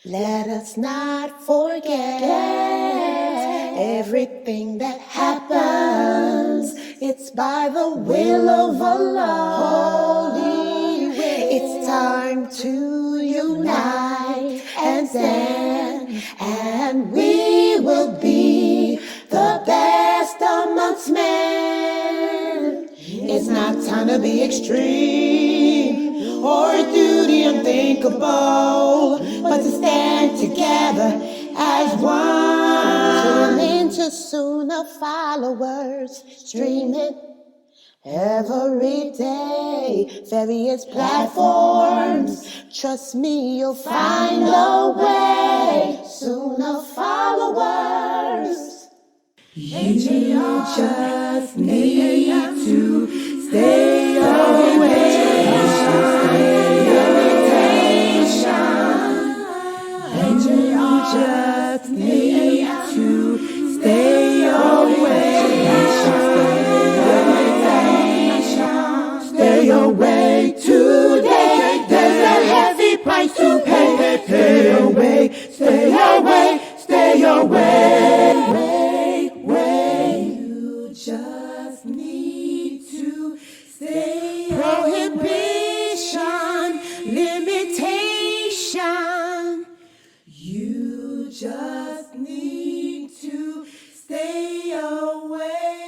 Let us not forget everything that happens. It's by the will of Allah. Holy will. It's time to unite and stand, and we will be the best amongst men. It's not time to be extreme or do the unthinkable, but to stand together as one. Tune into Sunnah followers, streaming every day, various platforms. Trust me, you'll find a way. Sunnah followers. You just need to stay away. And you just need to stay away. Stay away today. There's a heavy price to pay. Stay away, stay away, stay away. You just need to stay. Prohibition, limitation. You just need to stay away.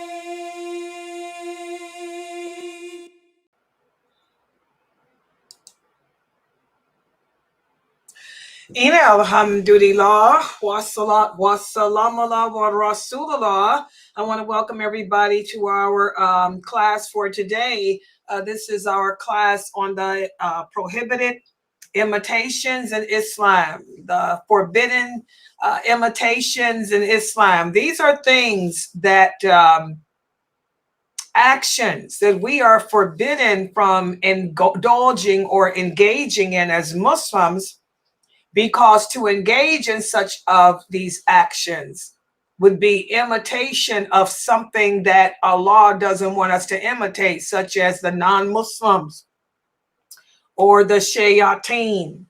Ina alhamdulillah wa salat wa salam ala wa rasulullah. I want to welcome everybody to our class for today. This is our class on the prohibited imitations in Islam, the forbidden imitations in Islam. These are things that actions that we are forbidden from indulging or engaging in as Muslims, because to engage in such of these actions would be imitation of something that Allah doesn't want us to imitate, such as the non-Muslims or the Shaytan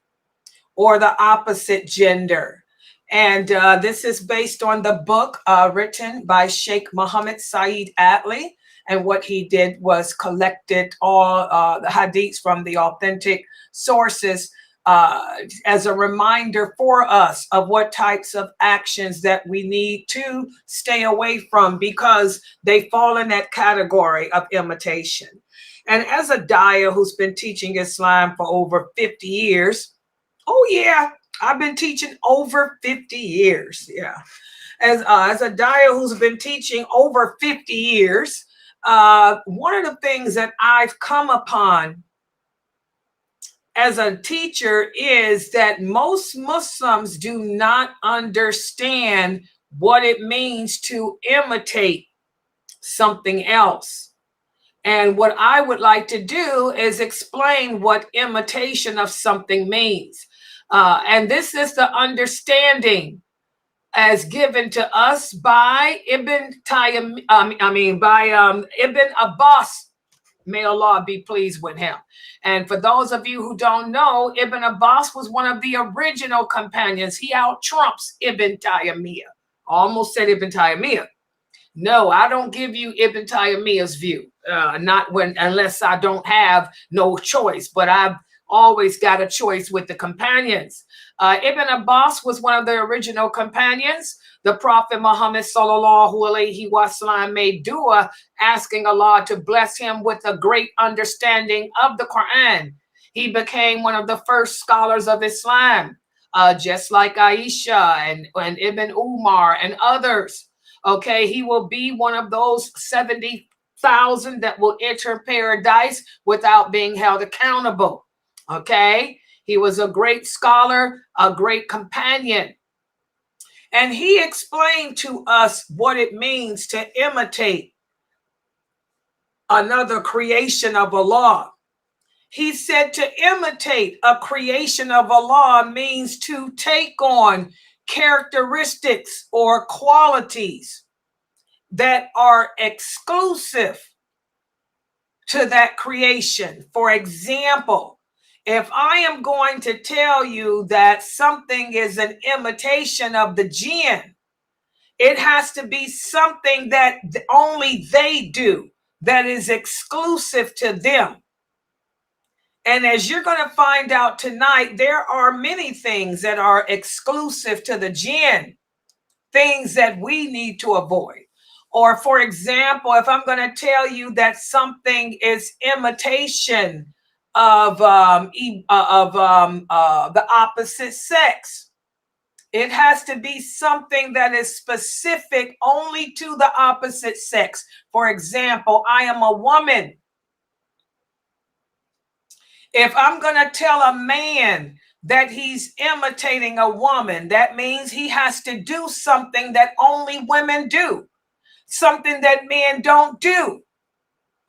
or the opposite gender. And this is based on the book written by Sheikh Muhammad Saeed Atli. And what he did was collected all the hadiths from the authentic sources as a reminder for us of what types of actions that we need to stay away from, because they fall in that category of imitation. And as a daya who's been teaching Islam for over 50 years, oh yeah, I've been teaching over 50 years. Yeah. As a daya who's been teaching over 50 years, one of the things that I've come upon as a teacher is that most Muslims do not understand what it means to imitate something else. And what I would like to do is explain what imitation of something means. And this is the understanding as given to us by Ibn Abbas. May Allah be pleased with him. And for those of you who don't know, Ibn Abbas was one of the original companions. He out-trumps Ibn Taymiyyah. Almost said Ibn Taymiyyah. No, I don't give you Ibn Taymiyyah's view, unless I don't have no choice. But I've always got a choice with the companions. Ibn Abbas was one of the original companions. The Prophet Muhammad sallallahu alaihi wasallam made dua asking Allah to bless him with a great understanding of the Quran. He became one of the first scholars of Islam, just like Aisha and Ibn Umar and others. Okay, he will be one of those 70,000 that will enter paradise without being held accountable. Okay, he was a great scholar, a great companion. And he explained to us what it means to imitate another creation of Allah. He said to imitate a creation of Allah means to take on characteristics or qualities that are exclusive to that creation. For example, If I am going to tell you that something is an imitation of the jinn, it has to be something that only they do, that is exclusive to them. And as you're going to find out tonight, there are many things that are exclusive to the jinn, things that we need to avoid. Or for example, if I'm going to tell you that something is imitation of the opposite sex, it has to be something that is specific only to the opposite sex. For example, I am a woman. If I'm going to tell a man that he's imitating a woman, that means he has to do something that only women do, something that men don't do.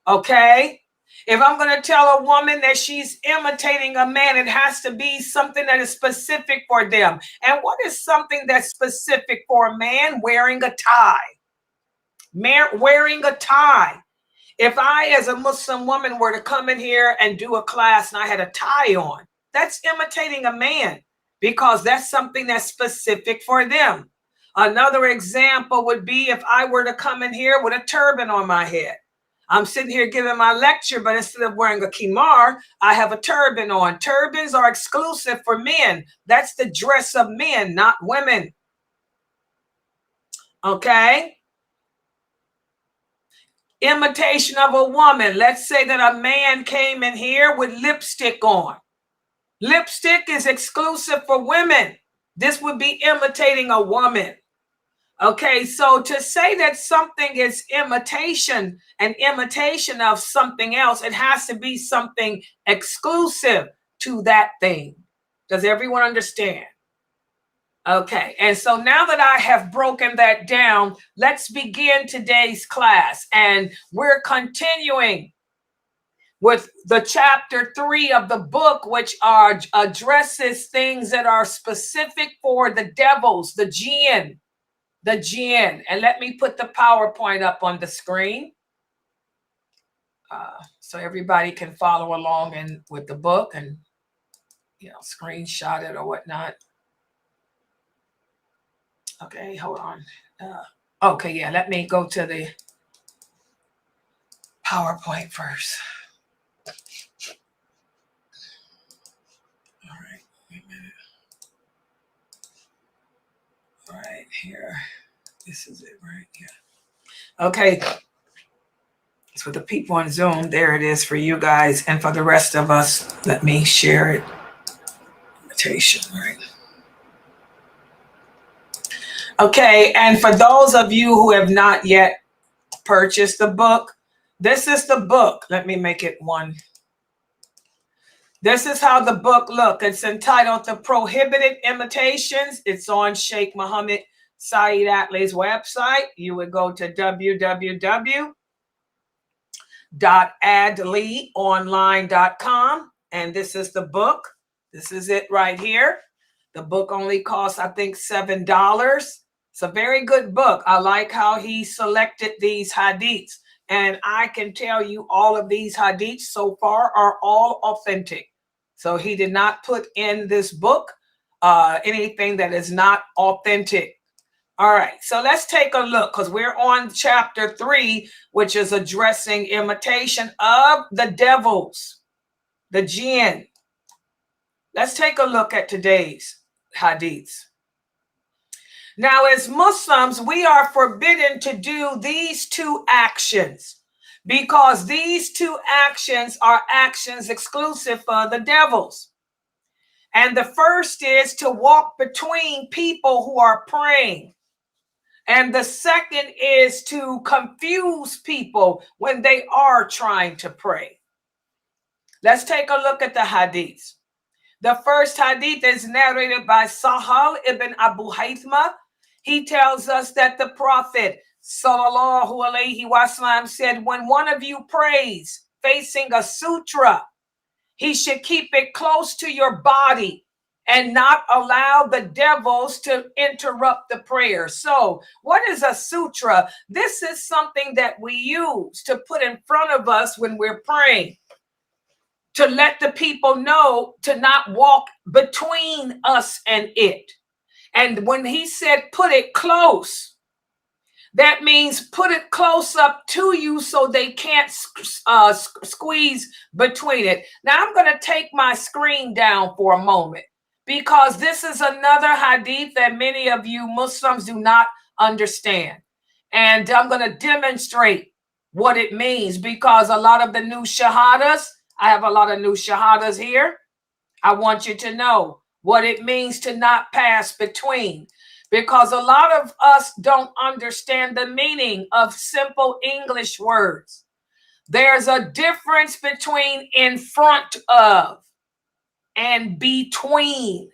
Okay? If I'm going to tell a woman that she's imitating a man, it has to be something that is specific for them. And what is something that's specific for a man? Wearing a tie. Wearing a tie. If I, as a Muslim woman, were to come in here and do a class and I had a tie on, that's imitating a man, because that's something that's specific for them. Another example would be if I were to come in here with a turban on my head. I'm sitting here giving my lecture, but instead of wearing a kimar, I have a turban on. Turbans are exclusive for men. That's the dress of men, not women. Okay? Imitation of a woman. Let's say that a man came in here with lipstick on. Lipstick is exclusive for women. This would be imitating a woman. Okay, so to say that something is imitation, an imitation of something else, it has to be something exclusive to that thing. Does everyone understand? Okay, and so now that I have broken that down, let's begin today's class. And we're continuing with the chapter 3 of the book, which addresses things that are specific for the devils, the jinn. And let me put the PowerPoint up on the screen so everybody can follow along with the book and, screenshot it or whatnot. Okay, hold on. Okay, yeah, let me go to the PowerPoint first. All right, wait a minute. All right, here. This is it right here. Okay. So for the people on Zoom, there it is for you guys. And for the rest of us, let me share it. Invitation, right? Okay, and for those of you who have not yet purchased the book, this is the book. Let me make it one. This is how the book looks. It's entitled The Prohibited Imitations. It's on Sheikh Mohammed Saeed Atlay's website. You would go to www.adleonline.com, and this is the book. This is it right here. The book only costs, I think, $7. It's a very good book. I like how he selected these hadiths. And I can tell you all of these hadiths so far are all authentic. So he did not put in this book anything that is not authentic. All right, so let's take a look, because we're on chapter 3, which is addressing imitation of the devils, the jinn. Let's take a look at today's hadiths. Now, as Muslims, we are forbidden to do these two actions, because these two actions are actions exclusive for the devils. And the first is to walk between people who are praying. And the second is to confuse people when they are trying to pray. Let's take a look at the hadiths. The first hadith is narrated by Sahal ibn Abu Haythma. He tells us that the Prophet sallallahu alaihi wasallam said, when one of you prays facing a sutra, he should keep it close to your body and not allow the devils to interrupt the prayer. So what is a sutra? This is something that we use to put in front of us when we're praying, to let the people know to not walk between us and it. And when he said put it close, that means put it close up to you so they can't squeeze between it. Now I'm going to take my screen down for a moment, because this is another hadith that many of you Muslims do not understand. And I'm going to demonstrate what it means, because a lot of the new shahadas, I have a lot of new shahadas here. I want you to know what it means to not pass between, because a lot of us don't understand the meaning of simple English words. There's a difference between in front of and between.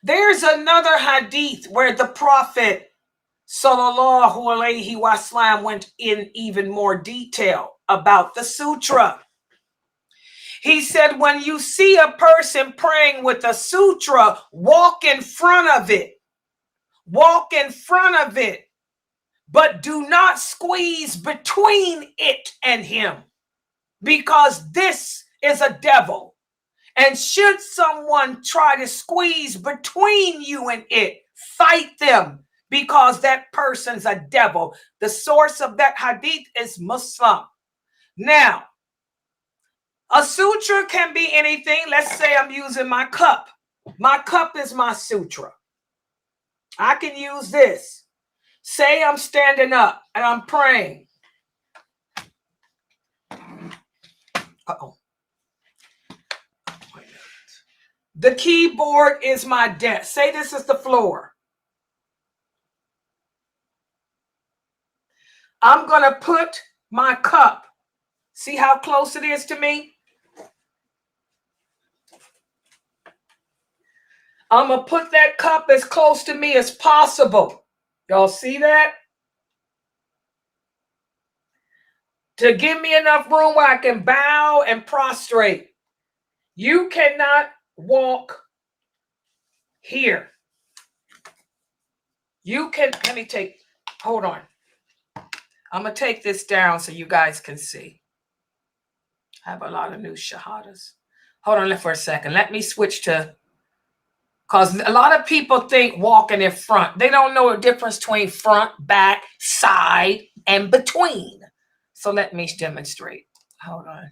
There's another hadith where the Prophet Sallallahu Alaihi Wasallam went in even more detail about the sutra. He said, when you see a person praying with a sutra, walk in front of it. Walk in front of it, but do not squeeze between it and him, because this is a devil. And should someone try to squeeze between you and it, fight them, because that person's a devil. The source of that hadith is Muslim. Now, a sutra can be anything. Let's say I'm using my cup. My cup is my sutra. I can use this. Say I'm standing up and I'm praying. Uh-oh. The keyboard is my desk. Say this is the floor. I'm going to put my cup. See how close it is to me? I'm going to put that cup as close to me as possible. Y'all see that? To give me enough room where I can bow and prostrate. You cannot walk here. You can, hold on. I'm going to take this down so you guys can see. I have a lot of new shahadas. Hold on for a second. Let me switch to, because a lot of people think walking in front. They don't know the difference between front, back, side, and between. So let me demonstrate. Hold on.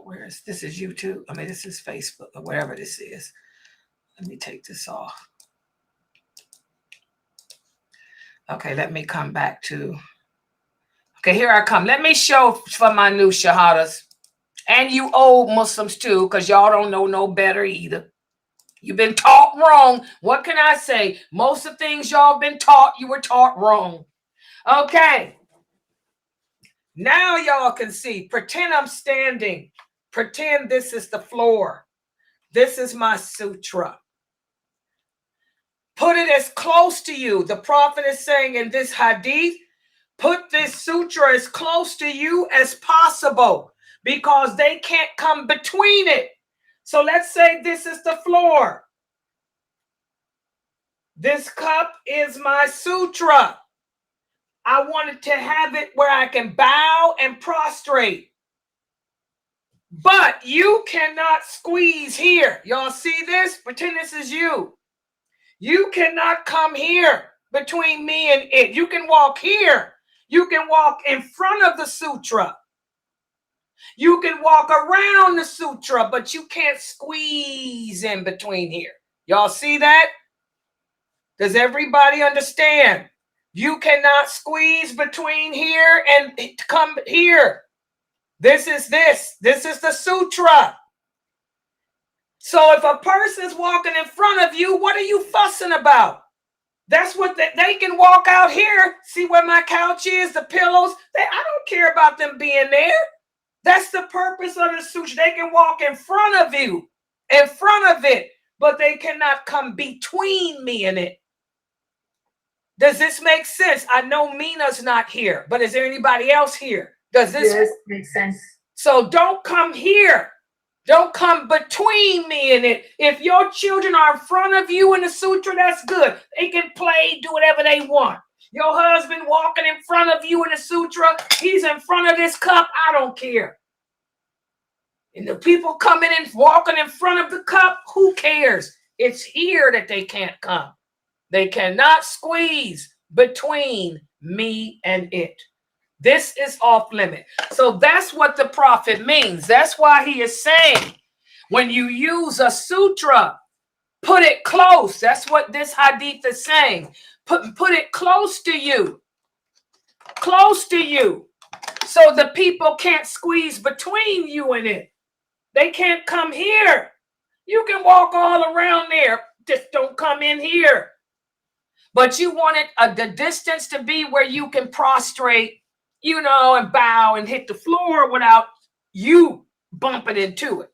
Where is this? Is YouTube? I mean, this is Facebook or wherever this is. Let me take this off. Okay, let me come back to. Okay, here I come. Let me show for my new shahadas. And you old Muslims too, because y'all don't know no better either. You've been taught wrong. What can I say? Most of the things y'all been taught, you were taught wrong. Okay. Now y'all can see. Pretend I'm standing. Pretend this is the floor. This is my sutra. Put it as close to you. The Prophet is saying in this hadith, put this sutra as close to you as possible, because they can't come between it. So let's say this is the floor. This cup is my sutra. I wanted to have it where I can bow and prostrate. But you cannot squeeze here. Y'all see this? Pretend this is you. You cannot come here between me and it. You can walk here. You can walk in front of the sutra. You can walk around the sutra, but you can't squeeze in between here. Y'all see that? Does everybody understand? You cannot squeeze between here and come here. This is the sutra. So if a person's walking in front of you, what are you fussing about? That's what they can walk out here. See where my couch is, the pillows. I don't care about them being there. That's the purpose of the sutra. They can walk in front of you, in front of it, but they cannot come between me and it. Does this make sense? I know Mina's not here, but is there anybody else here? Does this? Yes, makes sense. So don't come here. Don't come between me and it. If your children are in front of you in the sutra, that's good. They can play, do whatever they want. Your husband walking in front of you in a sutra, he's in front of this cup, I don't care. And the people coming in, walking in front of the cup, who cares? It's here that they can't come. They cannot squeeze between me and it. This is off limit. So that's what the prophet means. That's why he is saying, when you use a sutra, put it close. That's what this hadith is saying. Put it close to you. Close to you. So the people can't squeeze between you and it. They can't come here. You can walk all around there. Just don't come in here. But you want it the distance to be where you can prostrate, and bow and hit the floor without you bumping into it.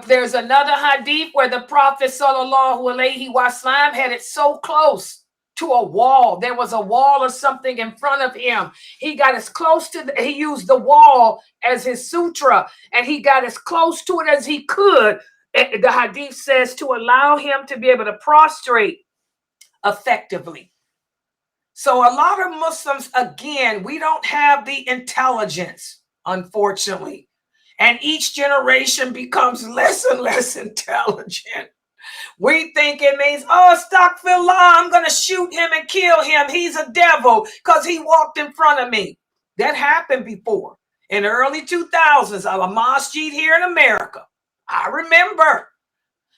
There's another hadith where the Prophet sallallahu alaihi wasallam had it so close to a wall. There was a wall or something in front of him. He got as close to he used the wall as his sutra, and he got as close to it as he could. The hadith says to allow him to be able to prostrate effectively. So a lot of Muslims, again, we don't have the intelligence, unfortunately. And each generation becomes less and less intelligent. We think it means, astaghfirullah, I'm going to shoot him and kill him. He's a devil because he walked in front of me. That happened before. In the early 2000s, a masjid here in America. I remember.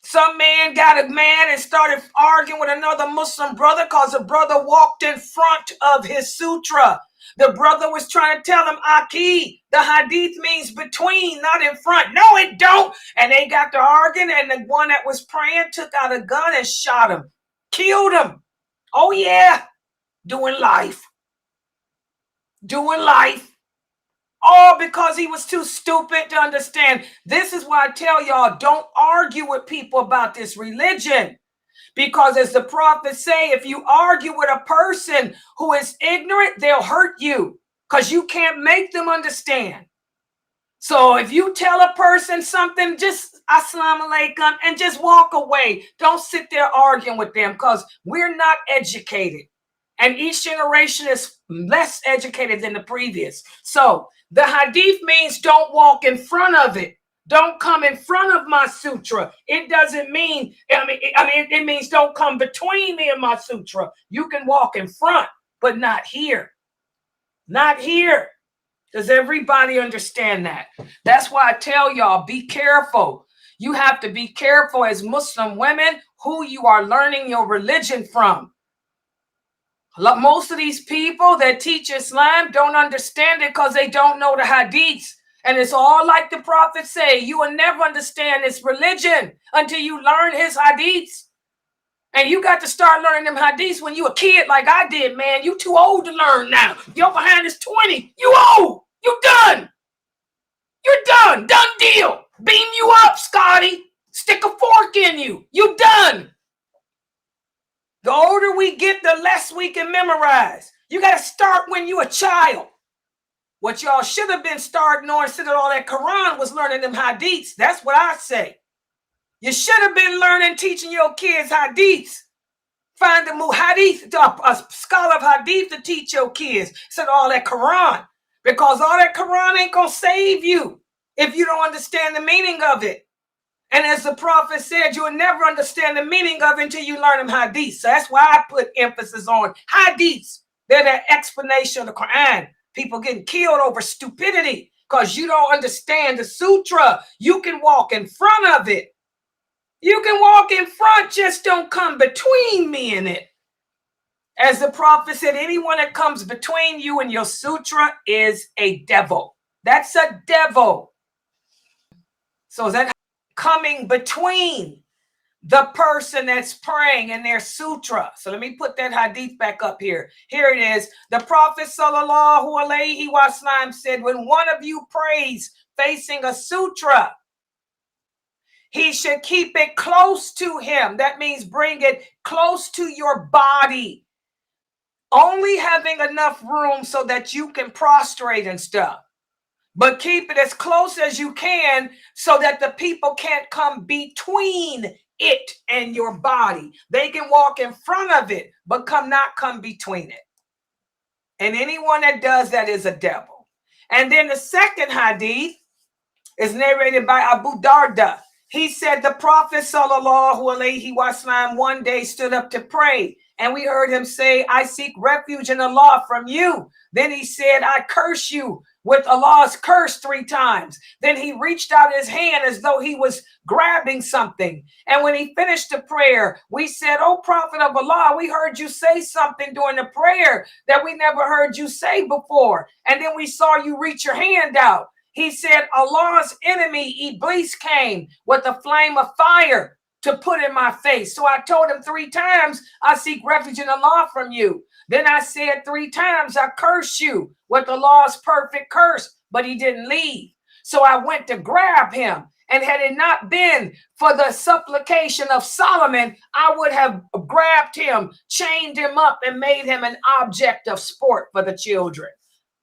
Some man got mad and started arguing with another Muslim brother because the brother walked in front of his sutra. The brother was trying to tell him, Aki, the hadith means between, not in front. No, it don't. And they got to arguing, and the one that was praying took out a gun and shot him. Killed him. Oh, yeah. Doing life. Doing life. All because he was too stupid to understand. This is why I tell y'all, don't argue with people about this religion. Because as the prophets say, if you argue with a person who is ignorant, they'll hurt you because you can't make them understand. So if you tell a person something, just assalamu alaikum and just walk away. Don't sit there arguing with them because we're not educated. And each generation is less educated than the previous. So the hadith means don't walk in front of it. Don't come in front of my sutra. It doesn't mean, it means don't come between me and my sutra. You can walk in front, but not here. Not here. Does everybody understand that? That's why I tell y'all, be careful. You have to be careful as Muslim women who you are learning your religion from. Most of these people that teach Islam don't understand it because they don't know the hadiths. And it's all like the prophet say, you will never understand this religion until you learn his hadiths. And you got to start learning them hadiths when you a kid like I did, man. You too old to learn now. Your behind is 20. You old. You done. You're done. Done deal. Beam you up, Scotty. Stick a fork in you. You done. The older we get, the less we can memorize. You got to start when you a child. What y'all should have been starting on instead of all that Quran was learning them hadiths. That's what I say. You should have been learning, teaching your kids hadiths. Find a muhadith, a scholar of hadith to teach your kids instead of all that Quran. Because all that Quran ain't going to save you if you don't understand the meaning of it. And as the prophet said, you will never understand the meaning of it until you learn them hadiths. So that's why I put emphasis on hadiths. They're the explanation of the Quran. People getting killed over stupidity because you don't understand the sutra. You can walk in front of it. You can walk in front, just don't come between me and it. As the prophet said, anyone that comes between you and your sutra is a devil. That's a devil. So is that coming between the person that's praying in their sutra? So let me put that hadith back up here. Here it is. The Prophet sallallahu alaihi wasallam said, when one of you prays facing a sutra, he should keep it close to him. That means bring it close to your body. Only having enough room so that you can prostrate and stuff. But keep it as close as you can so that the people can't come between it and your body. They can walk in front of it, but not come between it. And anyone that does that is a devil. And then the second hadith is narrated by Abu Darda. He said the Prophet sallallahu alaihi wasallam one day stood up to pray, and we heard him say, I seek refuge in Allah from you. Then he said, I curse you with Allah's curse 3 times. Then he reached out his hand as though he was grabbing something. And when he finished the prayer, we said, oh, Prophet of Allah, we heard you say something during the prayer that we never heard you say before. And then we saw you reach your hand out. He said, Allah's enemy, Iblis, came with a flame of fire to put in my face. So I told him 3 times, I seek refuge in Allah from you. Then I said 3 times, I curse you with Allah's perfect curse, but he didn't leave. So I went to grab him. And had it not been for the supplication of Solomon, I would have grabbed him, chained him up, and made him an object of sport for the children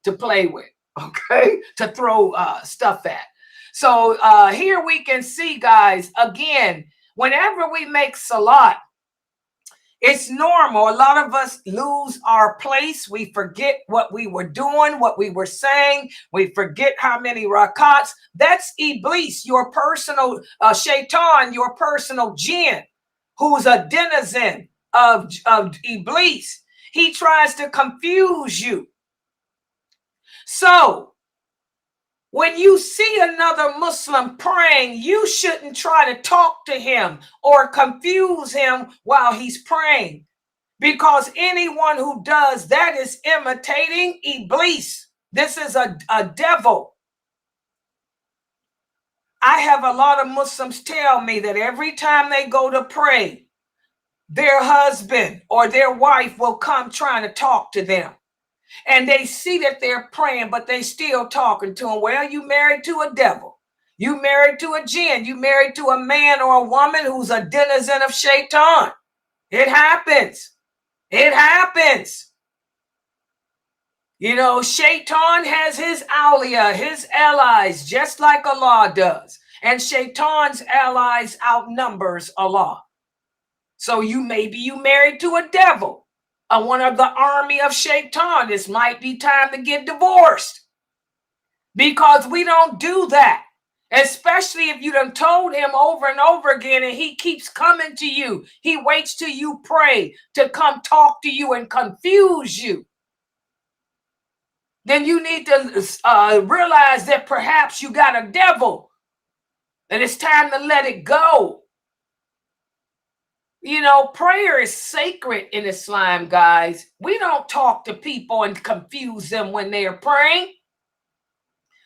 to play with. Okay, to throw stuff at. So here we can see, guys, again, whenever we make salat, it's normal. A lot of us lose our place. We forget what we were doing, what we were saying. We forget how many rakats. That's Iblis, your personal Shaytan, your personal jinn, who's a denizen of Iblis. He tries to confuse you. So when you see another Muslim praying, you shouldn't try to talk to him or confuse him while he's praying, because anyone who does that is imitating Iblis. This is a devil. I have a lot of Muslims tell me that every time they go to pray, their husband or their wife will come trying to talk to them. And they see that they're praying, but they still talking to him. Well, you married to a devil. You married to a jinn. You married to a man or a woman who's a denizen of Shaytan. It happens. It happens. You know, Shaytan has his awliya, his allies, just like Allah does. And Shaytan's allies outnumbers Allah. So maybe you married to a devil. One of the army of Shaytan. This might be time to get divorced, because we don't do that, especially if you done told him over and over again and he keeps coming to you. He waits till you pray to come talk to you and confuse you. Then you need to realize that perhaps you got a devil and it's time to let it go. You know, prayer is sacred in Islam, guys. We don't talk to people and confuse them when they're praying.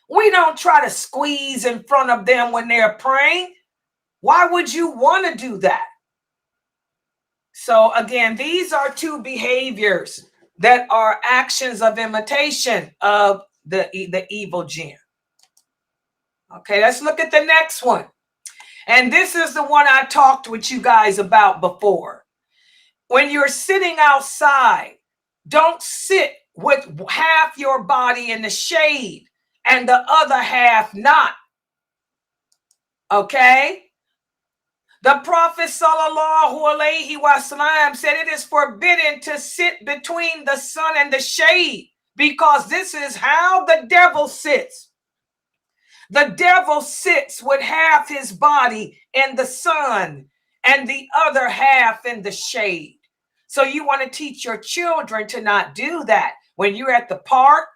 We don't try to squeeze in front of them when they're praying. Why would you want to do that? So again, these are 2 behaviors that are actions of imitation of the evil jinn. Okay, let's look at the next one. And this is the one I talked with you guys about before. When you're sitting outside, don't sit with half your body in the shade and the other half not. Okay? The Prophet sallallahu alaihi wasallam said it is forbidden to sit between the sun and the shade, because this is how the devil sits. The devil sits with half his body in the sun and the other half in the shade. So you want to teach your children to not do that. When you're at the park,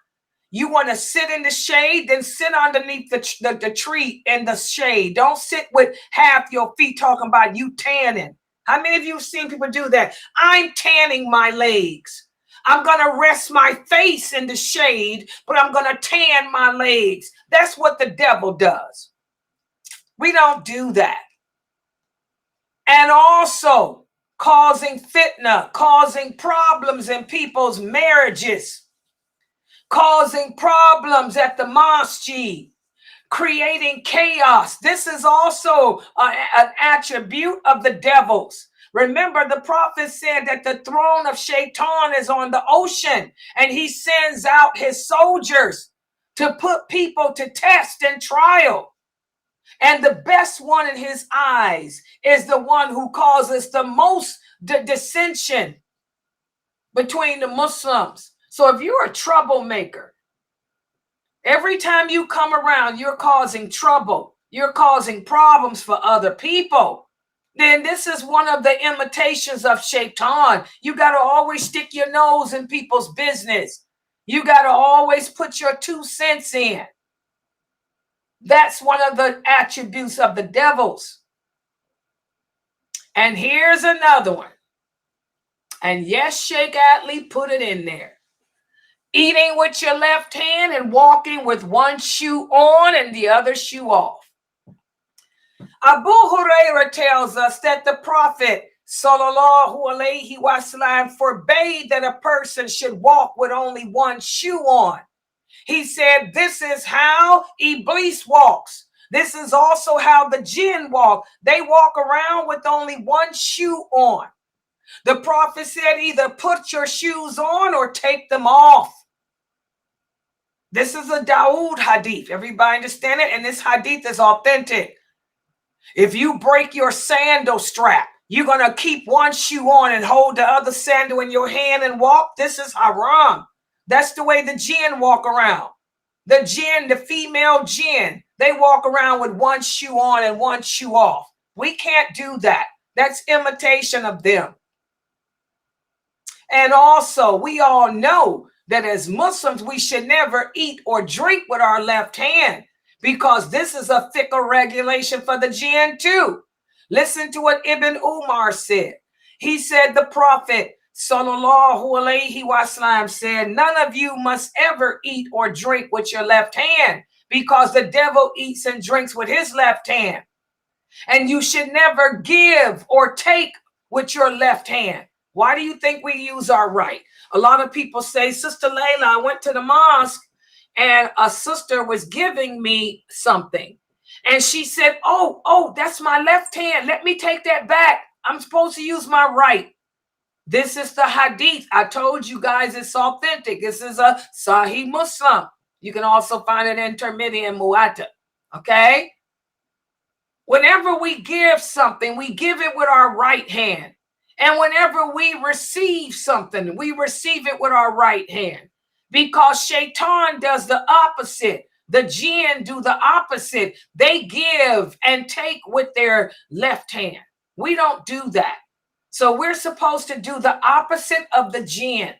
you want to sit in the shade, then sit underneath the tree in the shade. Don't sit with half your feet, talking about you tanning. How many of you have seen people do that? I'm tanning my legs. I'm going to rest my face in the shade, but I'm going to tan my legs. That's what the devil does. We don't do that. And also causing fitna, causing problems in people's marriages, causing problems at the mosque, creating chaos. This is also an attribute of the devils. Remember, the prophet said that the throne of Shaytan is on the ocean, and he sends out his soldiers to put people to test and trial. And the best one in his eyes is the one who causes the most dissension between the Muslims. So if you're a troublemaker, every time you come around, you're causing trouble, you're causing problems for other people, then this is one of the imitations of Shaytan. You got to always stick your nose in people's business. You got to always put your 2 cents in. That's one of the attributes of the devils. And here's another one. And yes, Sheikh Atlee put it in there. Eating with your left hand and walking with one shoe on and the other shoe off. Abu Hurairah tells us that the Prophet sallallahu alaihi wasallam forbade that a person should walk with only one shoe on. He said, this is how Iblis walks. This is also how the jinn walk. They walk around with only one shoe on. The Prophet said, either put your shoes on or take them off. This is a Dawood hadith. Everybody understand it? And this hadith is authentic. If you break your sandal strap, you're going to keep one shoe on and hold the other sandal in your hand and walk. This is haram. That's the way the jinn walk around. The jinn, the female jinn, they walk around with one shoe on and one shoe off. We can't do that. That's imitation of them. And also, we all know that as Muslims, we should never eat or drink with our left hand, because this is a fiqh regulation for the jinn too. Listen to what Ibn Umar said. He said, the Prophet sallallahu alaihi wasallam said, none of you must ever eat or drink with your left hand, because the devil eats and drinks with his left hand. And you should never give or take with your left hand. Why do you think we use our right? A lot of people say, Sister Layla, I went to the mosque and a sister was giving me something. And she said, oh, that's my left hand. Let me take that back. I'm supposed to use my right. This is the hadith. I told you guys it's authentic. This is a Sahih Muslim. You can also find it in Tirmidhi and Muwatta. Okay? Whenever we give something, we give it with our right hand. And whenever we receive something, we receive it with our right hand. Because Shaytan does the opposite. The jinn do the opposite. They give and take with their left hand. We don't do that. So we're supposed to do the opposite of the jinn.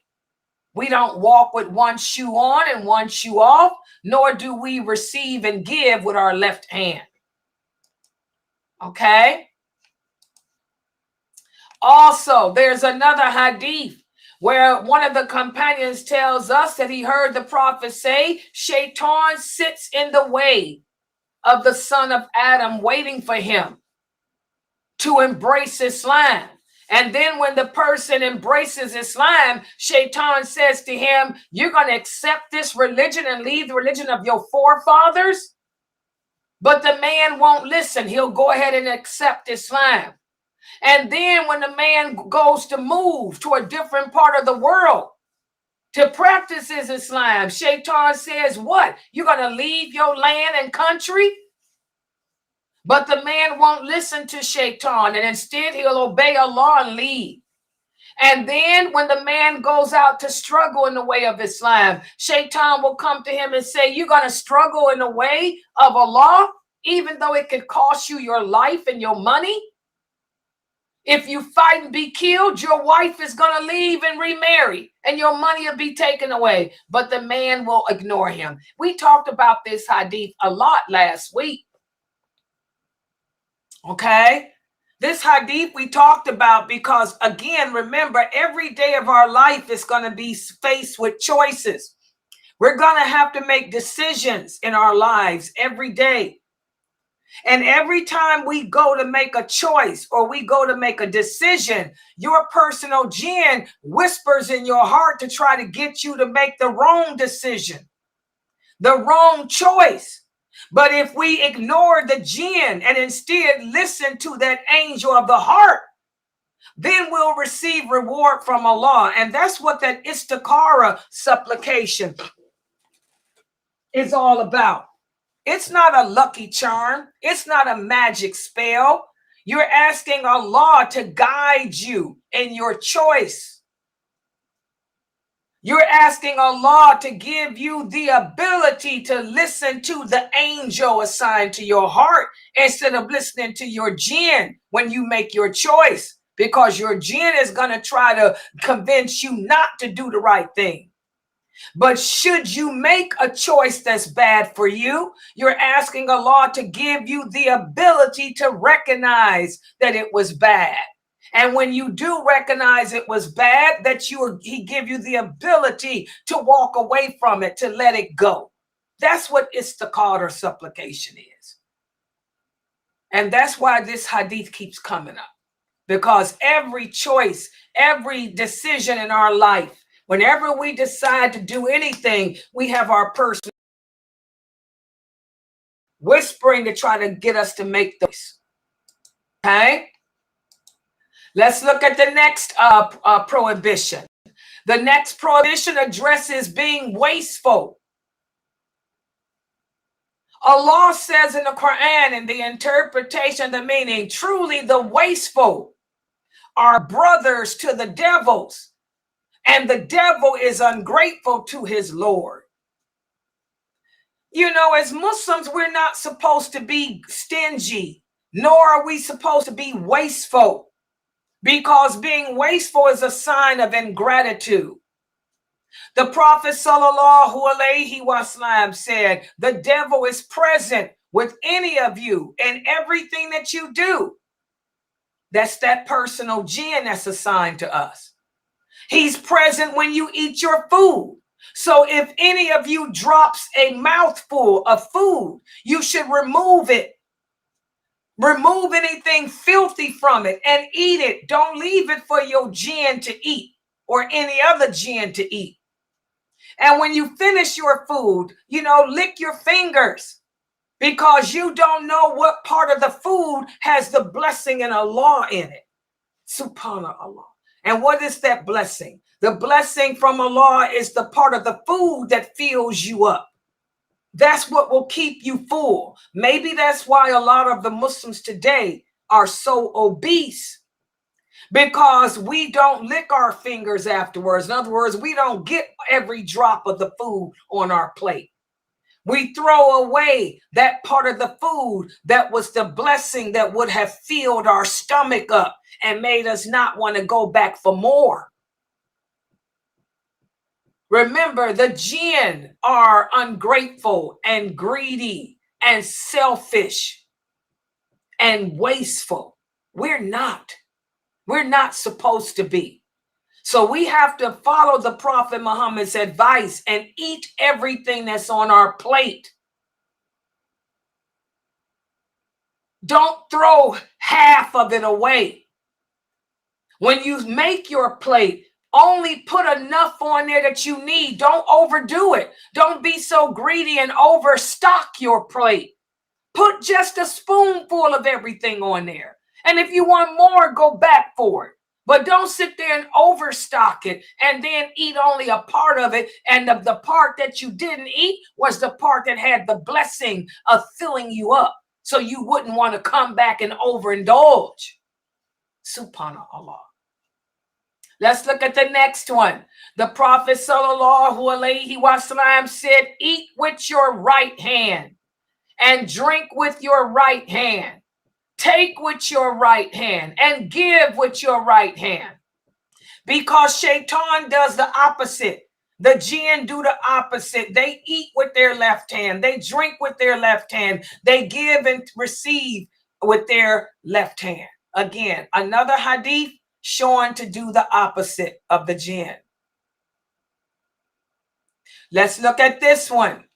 We don't walk with one shoe on and one shoe off, nor do we receive and give with our left hand. Okay? Also, there's another hadith where one of the companions tells us that he heard the Prophet say, Shaytan sits in the way of the son of Adam, waiting for him to embrace Islam. And then when the person embraces Islam, Shaytan says to him, you're going to accept this religion and leave the religion of your forefathers? But the man won't listen. He'll go ahead and accept Islam. And then when the man goes to move to a different part of the world to practice his Islam, Shaytan says, what? You're going to leave your land and country? But the man won't listen to Shaytan, and instead he'll obey Allah and leave. And then when the man goes out to struggle in the way of Islam, Shaytan will come to him and say, you're going to struggle in the way of Allah, even though it could cost you your life and your money? If you fight and be killed, your wife is going to leave and remarry, and your money will be taken away. But the man will ignore him. We talked about this hadith a lot last week. Okay? This hadith we talked about because, again, remember, every day of our life is going to be faced with choices. We're going to have to make decisions in our lives every day. And every time we go to make a choice or we go to make a decision, your personal jinn whispers in your heart to try to get you to make the wrong decision, the wrong choice. But if we ignore the jinn and instead listen to that angel of the heart, then we'll receive reward from Allah. And that's what that istikhara supplication is all about. It's not a lucky charm. It's not a magic spell. You're asking Allah to guide you in your choice. You're asking Allah to give you the ability to listen to the angel assigned to your heart instead of listening to your jinn when you make your choice, because your jinn is going to try to convince you not to do the right thing. But should you make a choice that's bad for you, you're asking Allah to give you the ability to recognize that it was bad. And when you do recognize it was bad, that he give you the ability to walk away from it, to let it go. That's what istiqad or supplication is. And that's why this hadith keeps coming up. Because every choice, every decision in our life, whenever we decide to do anything, we have our person whispering to try to get us to make those. Okay? Let's look at the next prohibition. The next prohibition addresses being wasteful. Allah says in the Quran, in the interpretation, the meaning, truly the wasteful are brothers to the devils, and the devil is ungrateful to his Lord. You know, as Muslims, we're not supposed to be stingy, nor are we supposed to be wasteful, because being wasteful is a sign of ingratitude. The Prophet ﷺ said, the devil is present with any of you in everything that you do. That's that personal jinn that's assigned to us. He's present when you eat your food. So if any of you drops a mouthful of food, you should remove it. Remove anything filthy from it and eat it. Don't leave it for your jinn to eat or any other jinn to eat. And when you finish your food, you know, lick your fingers, because you don't know what part of the food has the blessing and Allah in it. Subhanallah. And what is that blessing? The blessing from Allah is the part of the food that fills you up. That's what will keep you full. Maybe that's why a lot of the Muslims today are so obese, because we don't lick our fingers afterwards. In other words, we don't get every drop of the food on our plate. We throw away that part of the food that was the blessing that would have filled our stomach up and made us not want to go back for more. Remember, the jinn are ungrateful and greedy and selfish and wasteful. We're not. We're not supposed to be. So we have to follow the Prophet Muhammad's advice and eat everything that's on our plate. Don't throw half of it away. When you make your plate, only put enough on there that you need. Don't overdo it. Don't be so greedy and overstock your plate. Put just a spoonful of everything on there. And if you want more, go back for it. But don't sit there and overstock it and then eat only a part of it. And the part that you didn't eat was the part that had the blessing of filling you up, so you wouldn't want to come back and overindulge. Subhanallah. Let's look at the next one. The Prophet ﷺ said, eat with your right hand and drink with your right hand. Take with your right hand and give with your right hand. Because Shaytan does the opposite. The jinn do the opposite. They eat with their left hand. They drink with their left hand. They give and receive with their left hand. Again, another hadith showing to do the opposite of the jinn. Let's look at this one.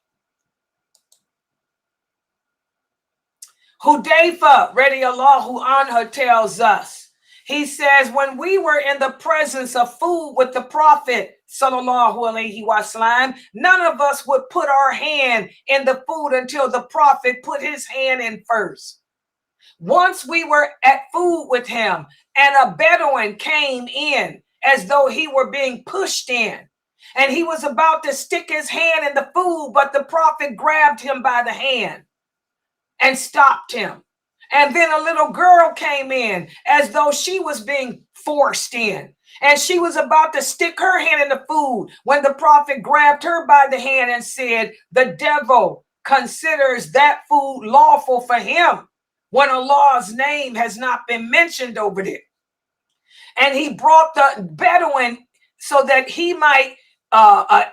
Hudayfa radiallahu anhu tells us, he says, when we were in the presence of food with the Prophet sallallahu alaihi wasallam, none of us would put our hand in the food until the Prophet put his hand in first. Once we were at food with him and a Bedouin came in as though he were being pushed in. And he was about to stick his hand in the food, but the prophet grabbed him by the hand and stopped him. And then a little girl came in as though she was being forced in. And she was about to stick her hand in the food when the prophet grabbed her by the hand and said, the devil considers that food lawful for him when Allah's name has not been mentioned over it. And he brought the Bedouin so that he might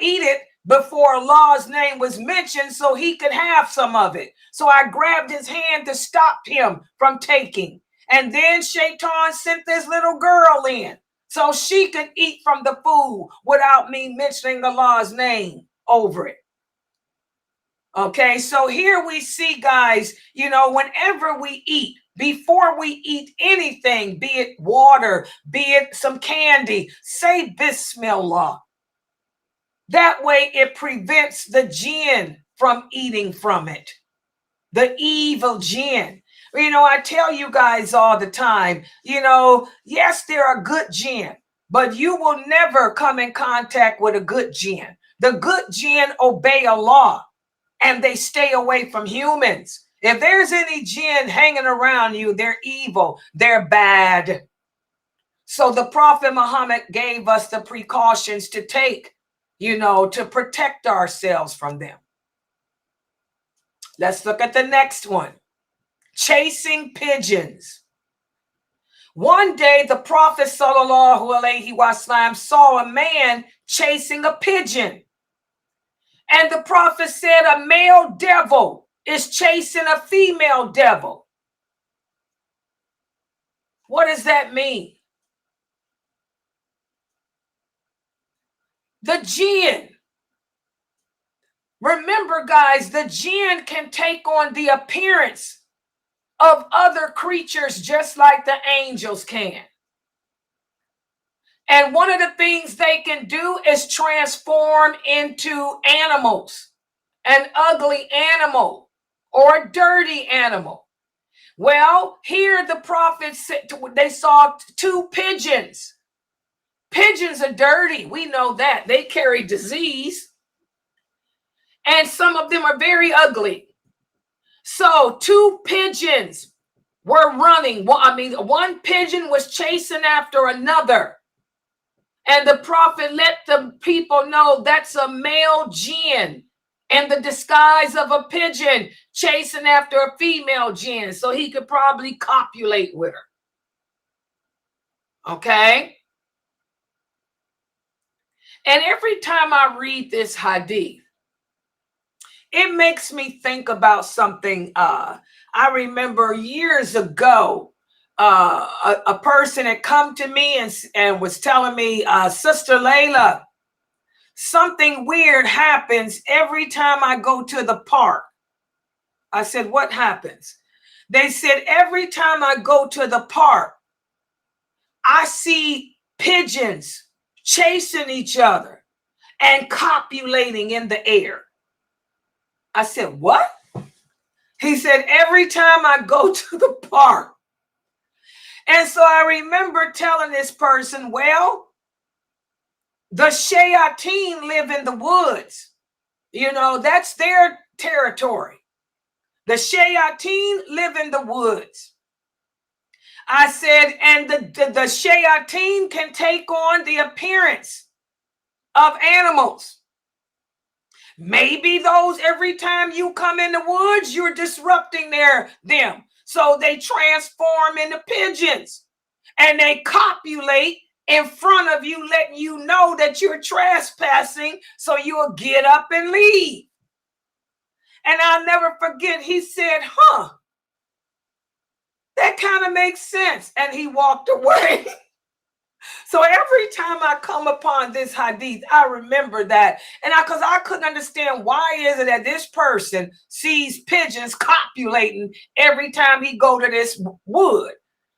eat it before Allah's name was mentioned so he could have some of it. So I grabbed his hand to stop him from taking. And then Shaytan sent this little girl in so she could eat from the food without me mentioning Allah's name over it. Okay, so here we see, guys, you know, whenever we eat, before we eat anything, be it water, be it some candy, say Bismillah. That way it prevents the jinn from eating from it, the evil jinn. You know, I tell you guys all the time, you know, yes, there are good jinn, but you will never come in contact with a good jinn. The good jinn obey Allah and they stay away from humans. If there's any jinn hanging around you, they're evil, they're bad. So the Prophet Muhammad gave us the precautions to take, you know, to protect ourselves from them. Let's look at the next one. Chasing pigeons. One day the Prophet ﷺ saw a man chasing a pigeon. And the Prophet said a male devil is chasing a female devil. What does that mean? The jinn. Remember, guys, the jinn can take on the appearance of other creatures just like the angels can. And one of the things they can do is transform into animals, an ugly animal or a dirty animal. Well, here the prophet said they saw two pigeons. Pigeons are dirty. We know that. They carry disease. And some of them are very ugly. So two pigeons were running. Well, I mean, one pigeon was chasing after another. And the prophet let the people know that's a male jinn in the disguise of a pigeon chasing after a female jinn so he could probably copulate with her. Okay? And every time I read this hadith, it makes me think about something. I remember years ago, a person had come to me and was telling me, Sister Laila, something weird happens every time I go to the park. I said, what happens? They said, every time I go to the park, I see pigeons chasing each other and copulating in the air. I said, what? He said, every time I go to the park. And so I remember telling this person, well, the Shaytan live in the woods. You know, that's their territory. The Shaytan live in the woods. I said, and the Shaytan can take on the appearance of animals. Maybe those, every time you come in the woods, you're disrupting them. So they transform into pigeons and they copulate in front of you, letting you know that you're trespassing, so you'll get up and leave. And I'll never forget, he said, that kind of makes sense. And he walked away. So every time I come upon this hadith, I remember that. And because I couldn't understand, why is it that this person sees pigeons copulating every time he go to this wood?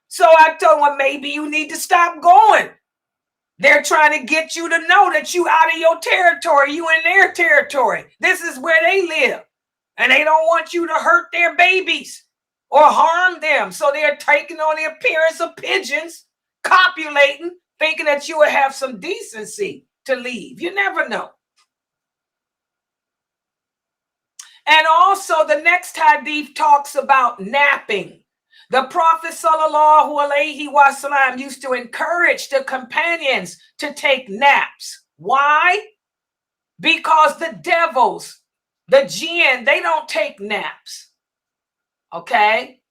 So I told him, maybe you need to stop going. They're trying to get you to know that you out of your territory, you in their territory. This is where they live. And they don't want you to hurt their babies or harm them. So they're taking on the appearance of pigeons, copulating, thinking that you would have some decency to leave. You never know. And also the next hadith talks about napping. The Prophet sallallahu alaihi wasallam used to encourage the companions to take naps. Why? Because the devils, the jinn, they don't take naps. Okay?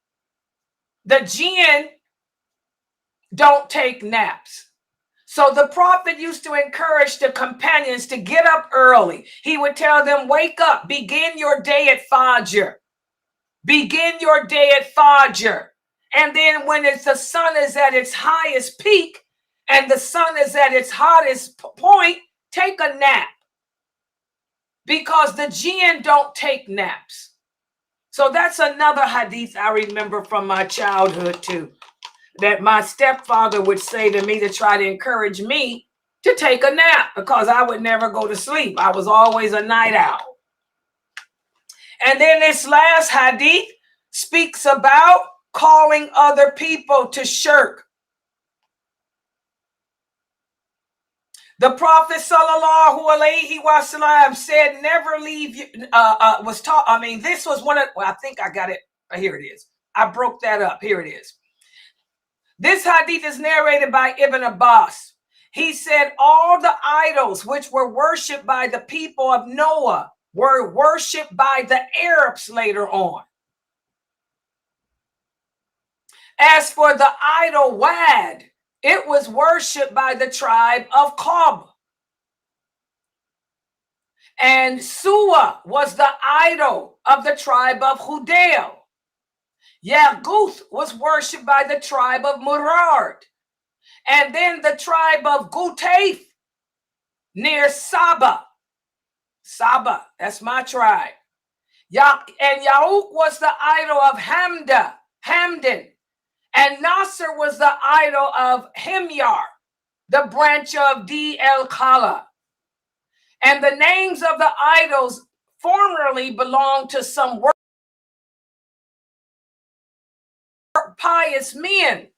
The jinn don't take naps. So the Prophet used to encourage the companions to get up early. He would tell them, wake up, begin your day at Fajr. Begin your day at Fajr. And then when the sun is at its highest peak and the sun is at its hottest point, take a nap. Because the jinn don't take naps. So that's another hadith I remember from my childhood too, that my stepfather would say to me to try to encourage me to take a nap because I would never go to sleep. I was always a night owl. And then this last hadith speaks about calling other people to shirk. The Prophet sallallahu alaihi wasallam said, never leave, this was one of, well, I think I got it. Here it is. I broke that up. Here it is. This hadith is narrated by Ibn Abbas. He said, all the idols which were worshipped by the people of Noah were worshipped by the Arabs later on. As for the idol Wad, it was worshipped by the tribe of Qab. And Suwa was the idol of the tribe of Hudayl. Yaguth was worshipped by the tribe of Murad. And then the tribe of Gutaif near Saba. Saba, that's my tribe. And Yauk was the idol of Hamdan. And Nasr was the idol of Himyar, the branch of D El Khala. And the names of the idols formerly belonged to some pious men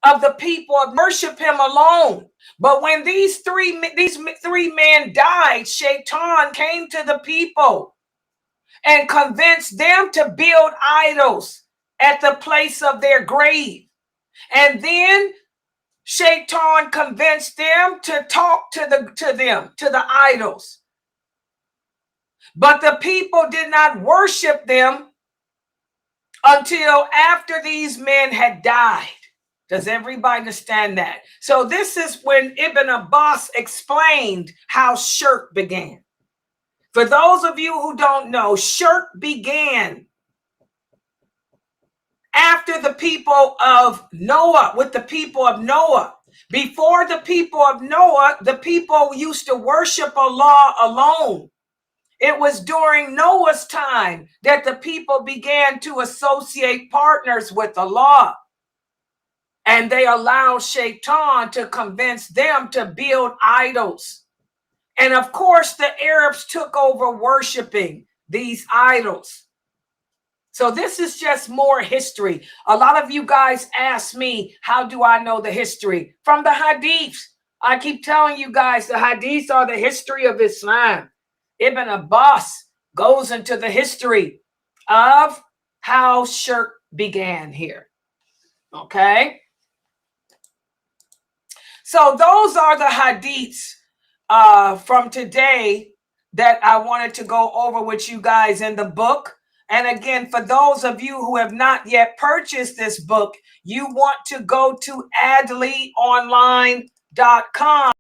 of the people of worship him alone. But when these three men died, Shaytan came to the people and convinced them to build idols at the place of their grave. And then Shaytan convinced them to talk to the idols. But the people did not worship them until after these men had died. Does everybody understand that? So this is when Ibn Abbas explained how shirk began. For those of you who don't know, shirk began after the people of Noah, with the people of Noah. Before the people of Noah, the people used to worship Allah alone. It was during Noah's time that the people began to associate partners with Allah. And they allowed Shaytan to convince them to build idols. And of course, the Arabs took over worshiping these idols. So this is just more history. A lot of you guys ask me, how do I know the history? From the hadiths. I keep telling you guys, the hadiths are the history of Islam. Ibn Abbas goes into the history of how shirk began here. Okay? So those are the hadiths from today that I wanted to go over with you guys in the book. And again, for those of you who have not yet purchased this book, you want to go to adleyonline.com